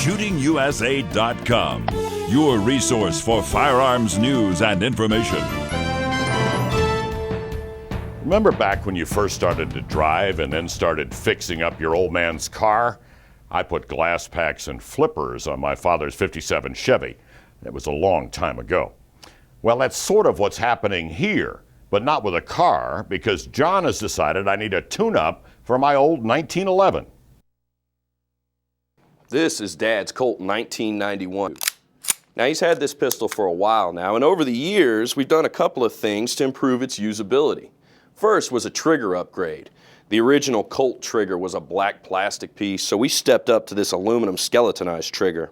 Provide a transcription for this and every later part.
ShootingUSA.com, your resource for firearms news and information. Remember back when you first started to drive and then started fixing up your old man's car? I put glass packs and flippers on my father's '57 Chevy. It was a long time ago. Well, that's sort of what's happening here, but not with a car, because John has decided I need a tune-up for my old 1911. This is Dad's Colt 1991. Now, he's had this pistol for a while now, and over the years, we've done a couple of things to improve its usability. First was a trigger upgrade. The original Colt trigger was a black plastic piece, so we stepped up to this aluminum skeletonized trigger.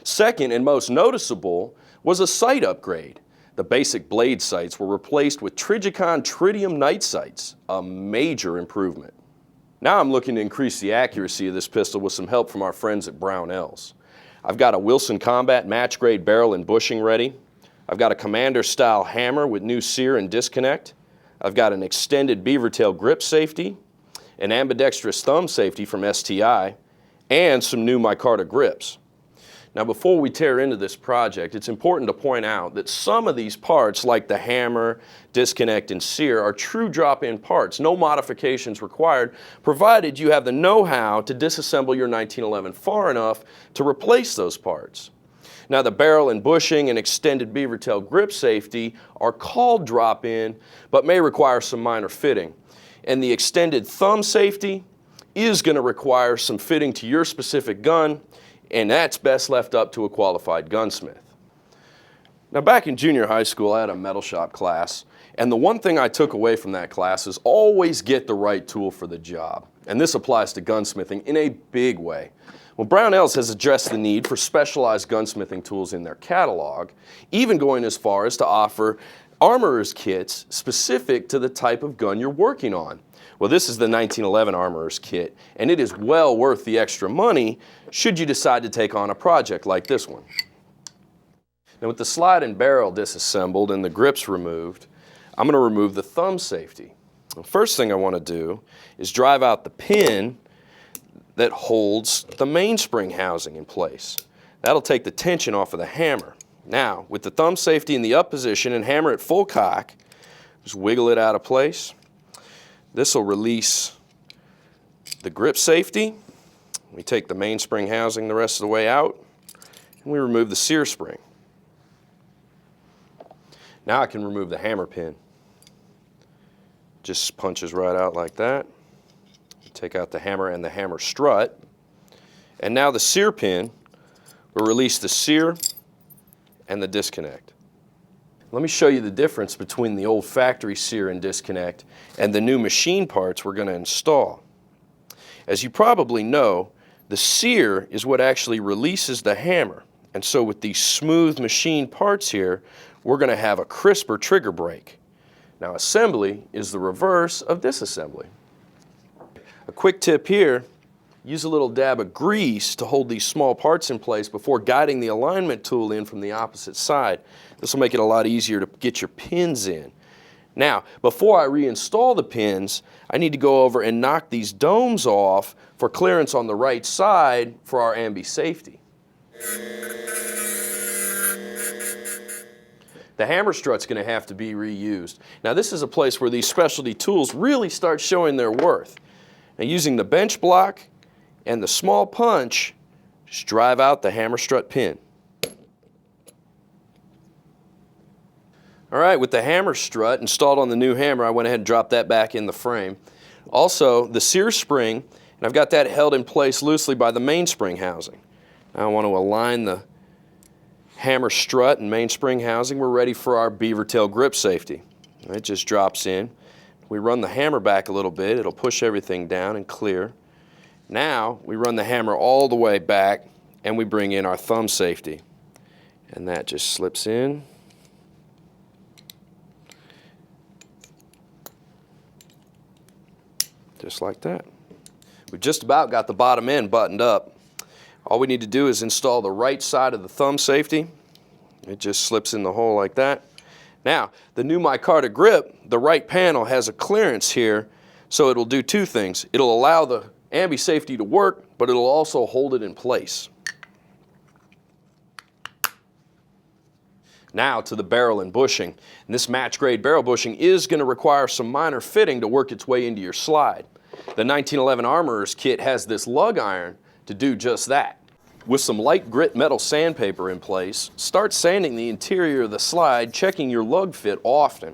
Second, and most noticeable, was a sight upgrade. The basic blade sights were replaced with Trijicon tritium night sights, a major improvement. Now I'm looking to increase the accuracy of this pistol with some help from our friends at Brownells. I've got a Wilson Combat match grade barrel and bushing ready. I've got a Commander style hammer with new sear and disconnect. I've got an extended beaver tail grip safety, an ambidextrous thumb safety from STI, and some new micarta grips. Now, before we tear into this project, it's important to point out that some of these parts, like the hammer, disconnect, and sear, are true drop-in parts, no modifications required, provided you have the know-how to disassemble your 1911 far enough to replace those parts. Now, the barrel and bushing and extended beaver tail grip safety are called drop-in, but may require some minor fitting. And the extended thumb safety is going to require some fitting to your specific gun, and that's best left up to a qualified gunsmith. Now, back in junior high school, I had a metal shop class, and the one thing I took away from that class is always get the right tool for the job. And this applies to gunsmithing in a big way. Well, Brownells has addressed the need for specialized gunsmithing tools in their catalog, even going as far as to offer armorer's kits specific to the type of gun you're working on. Well, this is the 1911 armorer's kit, and it is well worth the extra money should you decide to take on a project like this one. Now, with the slide and barrel disassembled and the grips removed, I'm going to remove the thumb safety. The first thing I want to do is drive out the pin that holds the mainspring housing in place. That'll take the tension off of the hammer. Now, with the thumb safety in the up position and hammer at full cock, just wiggle it out of place. This will release the grip safety. We take the mainspring housing the rest of the way out, and we remove the sear spring. Now I can remove the hammer pin. Just punches right out like that. Take out the hammer and the hammer strut. And now the sear pin will release the sear and the disconnect. Let me show you the difference between the old factory sear and disconnect and the new machine parts we're going to install. As you probably know, the sear is what actually releases the hammer. And so with these smooth machine parts here, we're going to have a crisper trigger break. Now, assembly is the reverse of disassembly. A quick tip here, use a little dab of grease to hold these small parts in place before guiding the alignment tool in from the opposite side. This will make it a lot easier to get your pins in. Now, before I reinstall the pins, I need to go over and knock these domes off for clearance on the right side for our ambi safety. The hammer strut's going to have to be reused. Now, this is a place where these specialty tools really start showing their worth. Now, using the bench block and the small punch, just drive out the hammer strut pin. All right, with the hammer strut installed on the new hammer, I went ahead and dropped that back in the frame. Also, the sear spring, and I've got that held in place loosely by the mainspring housing. Now I want to align the hammer strut and mainspring housing. We're ready for our beaver tail grip safety. It just drops in. We run the hammer back a little bit. It'll push everything down and clear. Now we run the hammer all the way back and we bring in our thumb safety. And that just slips in. Just like that. We've just about got the bottom end buttoned up. All we need to do is install the right side of the thumb safety. It just slips in the hole like that. Now, the new micarta grip, the right panel has a clearance here, so it'll do two things. It'll allow the ambi safety to work, but it'll also hold it in place. Now to the barrel and bushing. And this match grade barrel bushing is going to require some minor fitting to work its way into your slide. The 1911 Armorer's kit has this lug iron to do just that. With some light grit metal sandpaper in place, start sanding the interior of the slide, checking your lug fit often.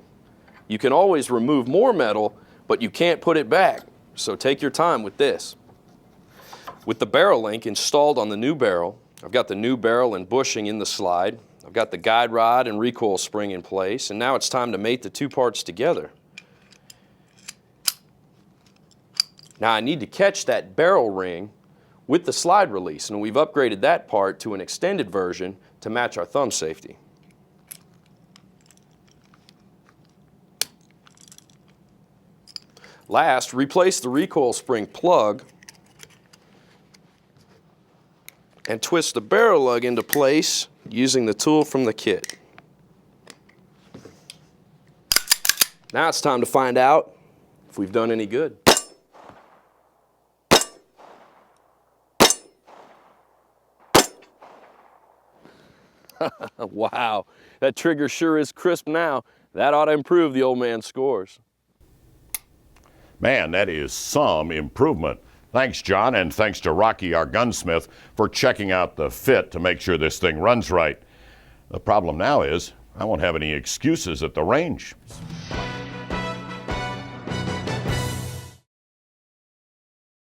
You can always remove more metal, but you can't put it back, so take your time with this. With the barrel link installed on the new barrel, I've got the new barrel and bushing in the slide. I've got the guide rod and recoil spring in place, and now it's time to mate the two parts together. Now I need to catch that barrel ring with the slide release, and we've upgraded that part to an extended version to match our thumb safety. Last, replace the recoil spring plug and twist the barrel lug into place using the tool from the kit. Now it's time to find out if we've done any good. Wow, that trigger sure is crisp now. That ought to improve the old man's scores. Man, that is some improvement. Thanks, John, and thanks to Rocky, our gunsmith, for checking out the fit to make sure this thing runs right. The problem now is I won't have any excuses at the range.